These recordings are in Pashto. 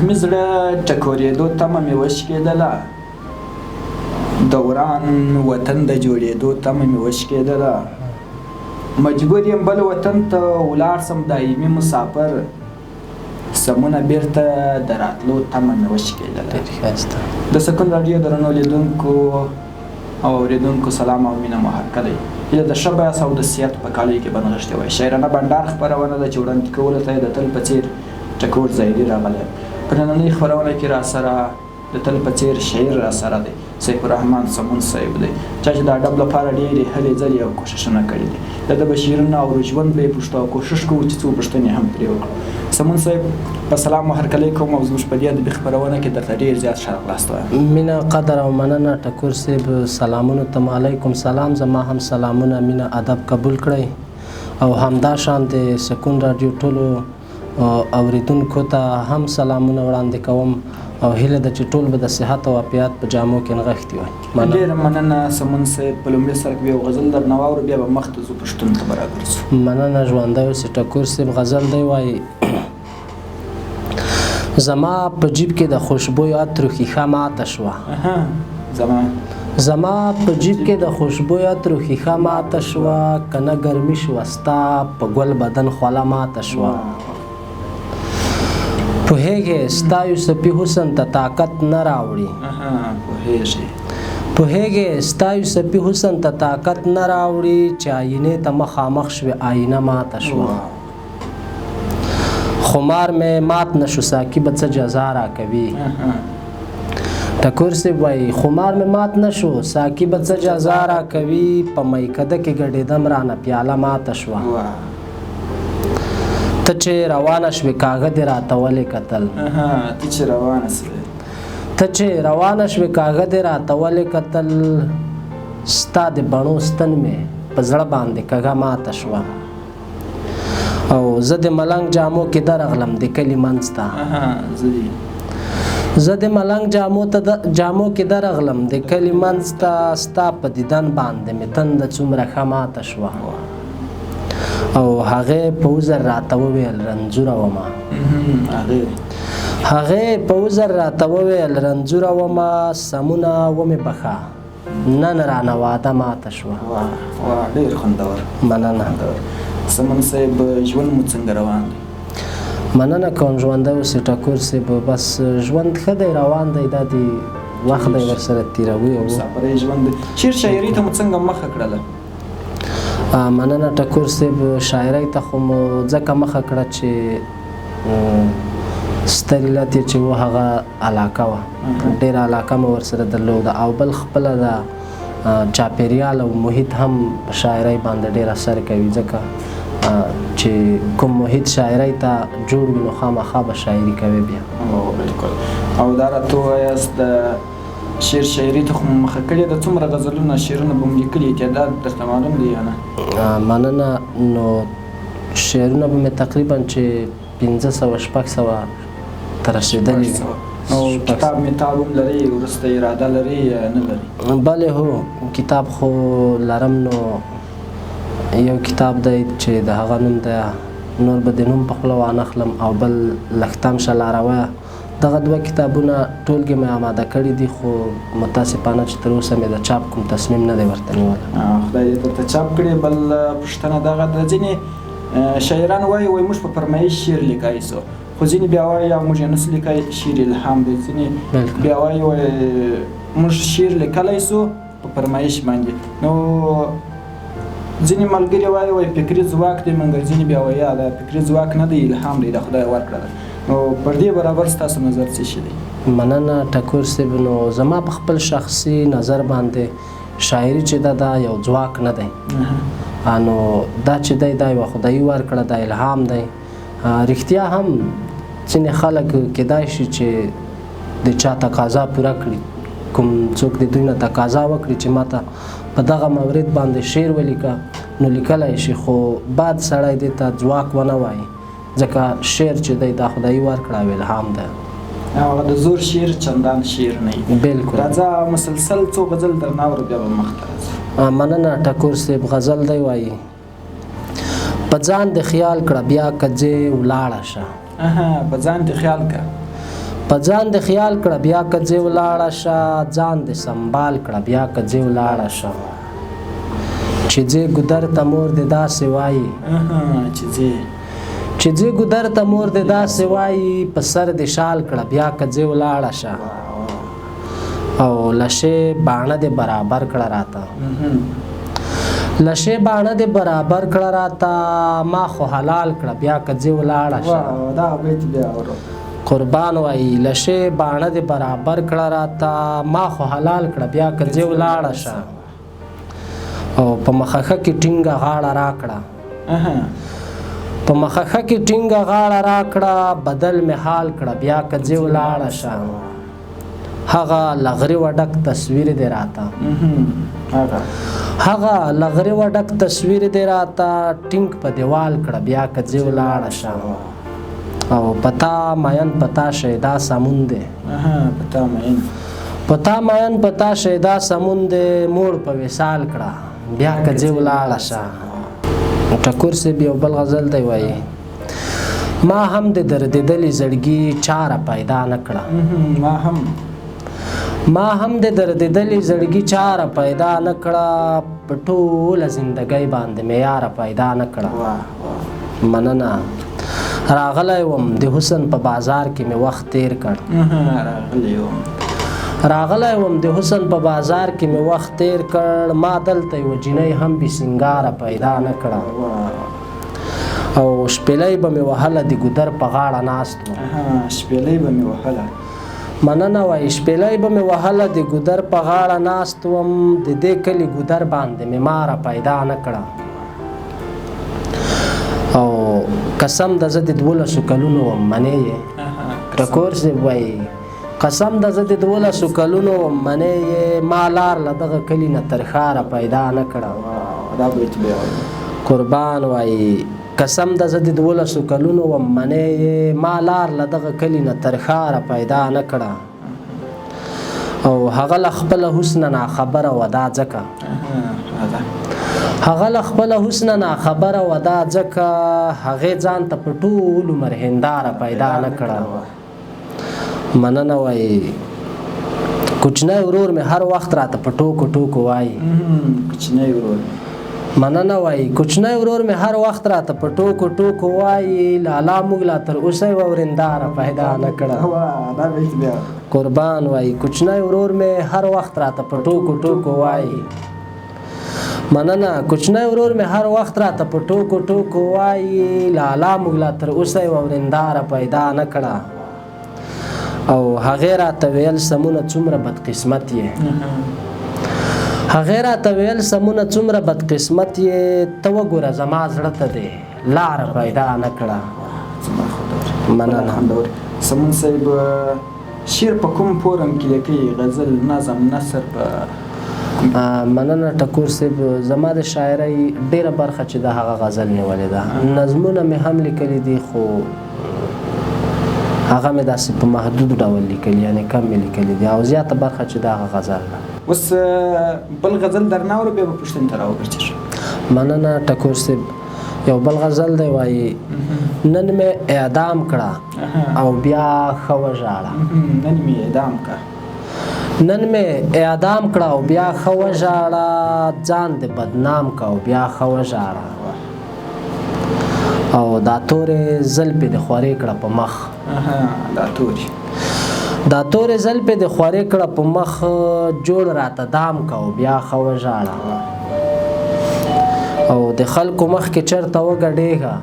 زخمي زړه ټکورېدو تمه مې وشکېدله، دوران وطن د جوړېدو تمه مې وشکېدله، مجبور یم بل وطن ته ولاړ سم دایمي مسافر، سمونه بیرته د راتلو تمه مې وشکېدله. د سکون راډیو درنو لیدونکو او اورېدونکو سلام او مینه مو هرکلی. هیله د ښه بیاس او د صحت په کالیو کې به نغښتې وای. شاعرانه بنډار خپرونه ده چې وړاندې کولو ته یې د تل په څېر ټکور ظاهري راغلی. په نننۍ خپرونه کې راسره د تل په څېر شاعر راسره دی، سیف الرحمن سمون صاحب دی، چا چې د ادب لپاره ډېرې هلې ځلې او کوښښونه کړي دي. د ده به شعرونه او ژوند به یې پوښتو او کوښښ کوو چې څو پوښتنې هم پرې وکړو. سمون صاحب په سلام او هرکلی کوم او زموږ په دې ادبي خپرونه کې درته ډېر زیات ښه راغلاست وایم. مینه، قدر او مننه ټکور صاحب، سلامونه ته علیکم سلام. زما هم سلامونه، مینه، ادب قبول کړئ او همدا شان د سکون راډیو ټولو اوریدونکو ته هم سلامونه وړاندې کوم او هیله ده چې ټول به د صحت او عافیت په جامو کې نغښتي وای. ډېره مننه سمون صاحب. په لومړي سر کې یو غزل درنه واورو، بیا به مخته ځو پوښتنو ته به راګرځو. مننه. ژوندی اوسې. ټکور صاحب غزل دی وایي: زما په جیب کې د خوشبوی عطرو ښیښه ماته شوه، زما په جیب کې د خوشبوی عطرو ښیښه ماته شوه، که نه ګرمي شوه ستا په ګل بدن خوله ماته شوه. پوهېږې ستا یوسفي حسن ته طاقت نه راوړي، پوهېږې ستا یوسفي حسن ته طاقت نه راوړي، چې آینې ته مخامخ شوې آینه ماته شوه. خمار مې مات نشو ساقي به څه جزا راکوي. ټکور صاحب وایي: خمار مې مات نشو ساقي به څه جزا راکوي، په میکده کې ګډېدم رانه پیاله ماته شوه. ته چې روانه شوې کاغه دې راته ولې کتل، ته چې روانه شوې کاغه دې راته ولې کتل، ستا د بڼو ستن مې په زړه باندې کږه ماته شوه. او زه د ملنګ جامو کې درغلم د کلي منځ ته، زه د ملنګ جامو کې درغلم د کلي منځ ته، ستا په دیدن باندې مې تنده څومره ښه ماته شوه. او هغې په وزر راته وویل رنځوره ومه، هغې په وزر راته وویل رنځوره ومه، سمونه ومې بخه نن رانه واده ماته شوه. ډېر خوندور. مننه. سمون صاحب ژوند مو څنګه روان دی؟ مننه کوم. ژوندی اوسې ټکور صاحب. بس ژوند ښه دی، روان دی، دا دی وخت دی ورسره تېروي. مسافرۍ ژوند دی. شعر شاعري ته مو څنګه مخه کړله؟ مننه ټکور صاحب. شاعرۍ ته خو مو ځکه مخه کړه چې ستر علت یې چې و هغه علاقه وه، ډېره علاقه مو ورسره درلوده، او بل خپله د چاپېریال او محیط هم په شاعرۍ باندې ډېر اثر کوي، ځکه چې کوم محیط شاعرۍ ته جوړ وي نو خامخا به شاعري کوي بیا. بالکل. او دا راته ووایاست د شعر شاعري ته خو مو مخه کړې ده، څومره غزلونه شعرونه به مو لیکلي، تعداد درته معلوم دی یا نه؟ مننه. نو شعرونه به مې تقریبا چې 500-600 ته رسېدلي وي. او کتاب میتاب هم لري، وروسته اراده لري یا نه لري؟ بله هو، کتاب خو لرم. نو یو کتاب دی چې د هغه نوم دی، نور به د نوم په خوله وانخلم، او بل لښتم شلارویه. دغه دوه کتابونه ټولګې مې آماده کړي دي، خو متاسفانه چې تر اوسه مې د چاپ کوم تصمیم نه دی ورته نیولی. خدای دې درته چاپ کړي. بل پوښتنه دغه ده، ځینې شاعران وایي موږ په فرمایش شعر لیکای سو، خو ځینې بیا وایي موږ یې نسو لیکای، شعر الهام دی. ځینې بیا وایي موږ شعر لیکلی سو په فرمایش باندې. نو ځینې ملګري وایي فکري ځواک دی، مګر ځینې بیا وایي دا فکري ځواک نه دی، الهام دی، د خدای ورکړه ده. نو پر دې برابر ستاسو نظر څه شی دی؟ مننه ټکور صاحب. نو زما په خپل شخصي نظر باندې شاعري چې ده دا یو ځواک نه دی، نو دا چې دی دا یوه خدایي ورکړه ده، الهام دی. رښتیا هم ځینې خلک کیدای شي چې د چا تقاضا پوره کړي، کوم څوک د دوی نه تقاضا وکړي چې ماته په دغه مورد باندې شعر ولیکه، نو لیکلی شي، خو بعد سړی دې ته ځواک ونه وایي، ځکه شعر چې دی دا خدایي ورکړه او الهام ده. هغه د زور شعر چندان شعر نه وي. بالکل. راځه مسلسل څو غزل درنه اورو، بیا به مخته راځو. مننه ټکور صاحب. غزل دی وایي: په ځان د خیال کړه بیا که ځې ولاړه شه، په ځان د خیال کړه په ځان دې خیال کړه بیا که ځې ولاړه شه ځان دې سنبال کړه بیا که ځې ولاړه شه چې ځې ګودر ته مور دې داسې وایي چې ځې ګودر ته مور دې داسې وایي په سر دې شال کړه بیا که ځې ولاړه شه او لشې باڼه دې برابر کړه راته لشې باڼه دې برابر کړه راته ما خو حلال کړه بیا که ځې ولاړه شه قربان وایي لشې باڼه دې برابر کړه راته ما خو حلال کړه بیا که ځې ولاړه شه او په مخخه کې ټینګه غاړه راکړه په مخخه کې ټینګه غاړه راکړه بدل مې حال کړه بیا که ځې ولاړه شه هغه لغري وډک تصویر دې راته هغه لغري وډک تصویر دې راته ټینګ په دیوال کړه بیا که ځې ولاړه شه او پتا ماین پتا شیدا سمون دې پتا ماین پتا شیدا سمون دې موړ په وصال کړه بیا که ځې ولاړه شه ټکور صاحب یو بل غزل دی وایي ما هم د دردېدلې زړګي چاره پیدا نه کړه ما هم د دردېدلې زړګي چاره پیدا نه کړه په ټوله زندګۍ باندې مې یاره پیدا نه کړه مننه راغلی وم د حسن په بازار کې مې وخت تیر کړ راغلی وم د حسن په بازار کې مې وخت تیر کړ ما دلته یوه جینۍ هم بې سینګاره پیدا نه کړه او شپېلۍ به مې وهله د ګودر په غاړه ناست وم مننه وایي شپېلۍ به مې وهله د ګودر په غاړه ناست وم د دې کلي ګودر باندې مې ماره پیدا نه کړه او قسم د زه د 12 کلونو وم منې یې ټکور صاحب وایي قسم د زه د 12 کلونو وم منې یې ما لار له دغه کلي نه تر ښاره پیدا نه کړه قربان وایي قسم د زه د 12 کلونو وم منې یې ما لار له دغه کلي نه تر ښاره پیدا نه کړه او هغه له خپله حسنه ناخبره وه دا ځکه هغه له خپله حسنه ناخبره وه دا ځکه هغې ځان ته په ټول عمر هنداره پیدا نه کړه مننه وایي کوچنی ورور مې هر وخت راته په ټوکو ټوکو وایي مننه وایي کوچنی ورور مې هر وخت راته په ټوکو ټوکو وایي لالا موږ لا تر اوسه یوه ورنداره پیدا نه کړه قربان وایي کوچنی ورور مې هر وخت راته په ټوکو ټوکو وایي مننه کوچنی ورور مې هر وخت راته په ټوکو ټوکو وایي لالا موږ لا تر اوسه یوه ورنداره پیدا نه کړه او هغې راته ویل سمونه څومره بدقسمت یې هغې راته ویل سمونه څومره بدقسمت یې ته وګوره زما زړه ته دې لاره پیدا نه کړه مننه سمون صاحب شعر په کوم فورم کې لیکئ غزل نظم نثر په مننه ټکور صاحب زما د شاعرۍ ډېره برخه چې د هغه غزل نیولې ده نظمونه مې هم لیکلي دي خو هغه مې داسې په محدود ډول لیکلي یعنې کم مې لیکلي دي او زیاته برخه چې د هغه غزل ده اوس بل غزل درنه اورو بیا به پوښتنې ته راوګرځېږو مننه ټکور صاحب یو بل غزل دی وایي نن مې اعدام کړه او بیا ښه وژاړه نن مې اعدام کړه نن مې اعدام کړه او بیا ښه وژاړه ځان دې بدنام کړه او بیا ښه وژاړه او دا تورې زلفې دې خورې کړه په مخ دا تورې زلفې دې خورې کړه په مخ جوړ راته دام کړه او بیا ښه وژاړه او د خلکو مخ کې چرته وګډېږه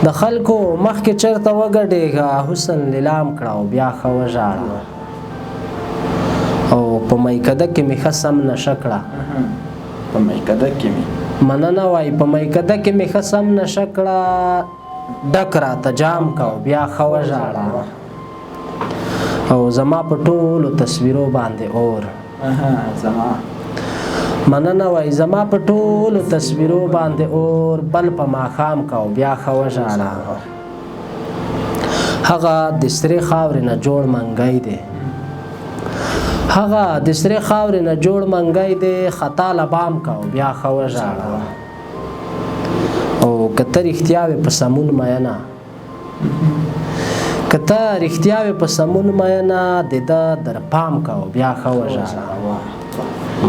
د خلکو مخ کې چرته وګډېږه حسن لیلام کړه او بیا ښه وژاړه او په میکده کې مې ښه سم نشه کړه په میکده کې مې مننه وایي په میکده کې مې ښه سم نشه کړه ډک راته جام کړه او بیا ښه وژاړه او زما په ټولو تصویرو باندې اور مننه وایي زما په ټولو تصویرو باندې اور بل په ماښام کړه او بیا ښه وژاړه هغه د سرې خاورې نه جوړ منګی دی هغه د سرې خاورې نه جوړ منګی دی خطا لبام کړه او بیا ښه وژاړه او که ته رښتیا وې په سمون مینه که ته رښتیا وې په سمون مینه د ده در پام کوه بیا ښه وژاړه.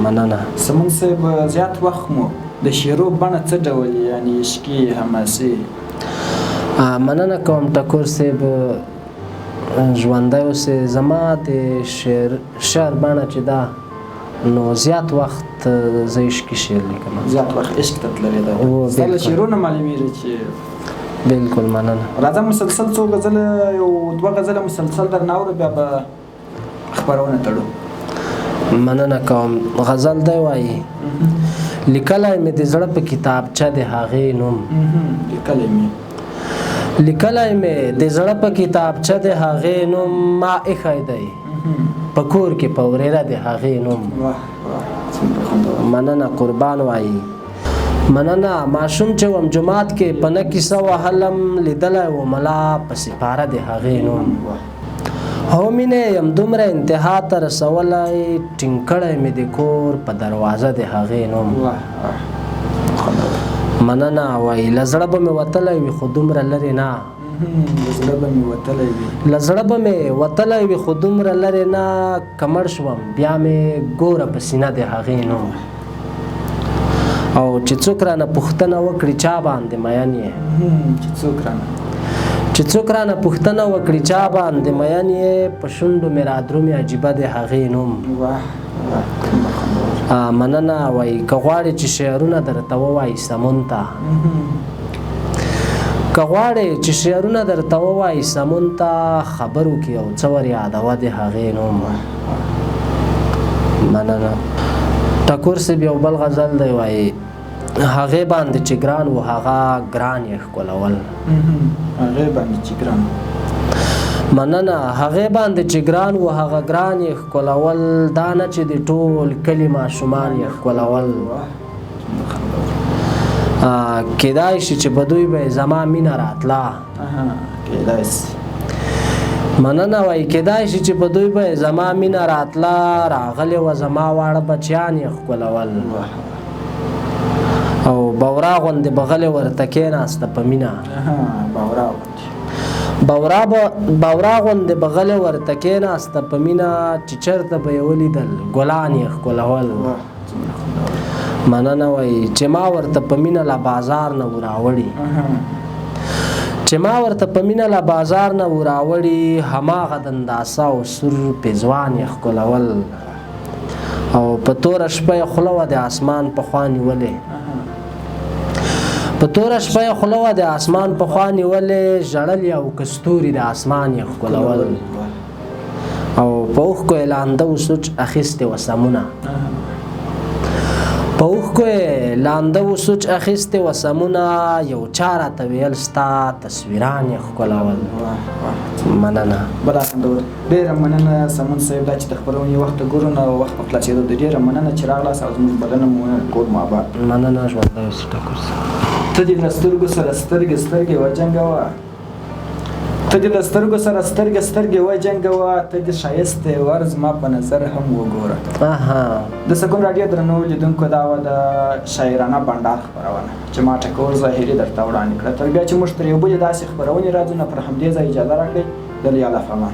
مننه. سمون صاحب زیات وخت مو د شعرو بڼه څه ډول یعنې عشقي حماسي؟ مننه کوم ټکور صاحب، ژوندی اوسې. زما د شعر بڼه چې ده نو زیات وخت زه عشقي شعر لیکم. زیات وخت عشق ته تللی ده. ستا له شعرونو معلومېږي چې بالکل. مننه. راځه مسلسل څو غزله یو دوه غزله مسلسل درنه اورو بیا به خپرونه تړو. مننه کوم. غزل دی وایي لیکلی مې د زړه په کتابچه د هغې نوم، لیکلی مې د زړه په کتابچه د هغې نوم، ما ایښی دی په کور کې په ورېره د هغې نوم. مننه قربان وایي. مننه. ماشوم چې وم جومات کې په نه کیسه وهلم، لیدلی و ملا په سپاره د هغې نوم. هو مینې یم دومره انتها ته رسولی، ټینګ کړی مې د کور په دروازه د هغې نوم. مننه وایي. له زړه به مې وتلی وي خو دومره لرې نه، له زړه به مې وتلی وي خو دومره لرې نه، که مړ شوم بیا مې ګوره په سینه د هغې نوم. او چې څوک رانه پوښتنه وکړي چا باندې مین یې، چې څوک رانه پوښتنه وکړي چا باندې مین یې، په شونډو مې رادرومي عجیبه د هغې نوم. مننه وایي. که غواړې چې شعرونه درته ووایي سمون ته، که غواړې چې شعرونه درته ووایي سمون ته، خبرو کې یو څه ور یادوه د هغې نوم. مننه. ټکور صاحب یو بل غزل دی وایي هغې باندې چې ګران و هغه ګران یې ښکلول. هغې باندې چې ګران. مننه. هغې باندې چې ګران و هغه ګران یې ښکلول، دا نه چې د ټول کلي ماشومان یې ښکلول. کیدای شي چې په دوی به زما مینه راتله. مننه وایي. کیدای شي چې په دوی به زما مینه راتله، راغلې وه زما واړه بچیان یې ښکلول. او بورا غوندې بغلې ورته کېناسته په مینه، بورا غوندې بغلې ورته کېناسته په مینه، چې چېرته به یې ولیدل ګلان یې ښکلول. مننه وایي. چې ما ورته په مینه له بازار نه و راوړي، چې ما ورته په مینه له بازار نه و راوړي، هماغه دنداسه او سور پیزوان یې ښکلول. او په توره شپه یې خوله وه د اسمان په خوا نیولې، په توره شپه یې خوله وه د اسمان په خوا نیولې، ژړل او که ستوري د اسمان یې ښکلول. او په اوښکو یې لانده و سوچ اخیستې وه سمونه، په اوښکو یې لانده و سوچ اخیستې وه سمونه، یو چا راته ویل ستا تصویران یې ښکلول. مننه. بلا خوندور. ډېره مننه سمون صاحب دا چې د خپرونې وخت ته ګورو نو وخت په خلاصېدو د ډېره مننه چې راغلاست او زموږ بلنه مو کور مو آباد. مننه. ژوندی اوسې ټکور صاحب. ته دې له سترګو سره سترګې سترګې وجنګوه، ته دې له سترګو سره سترګې سترګې وجنګوه، ته دې ښایستی ور زما په نظر هم وګوره. د سکون راډیو درنو لیدونکو دا وه د شاعرانه بنډار خپرونه چې ما ټکور ظاهري درته وړاندې کړه. تر بیا چې موږ تر یو بلې داسې خپرونې راځو نو پر همدې ځای اجازه راکړئ. د لیاله فامان.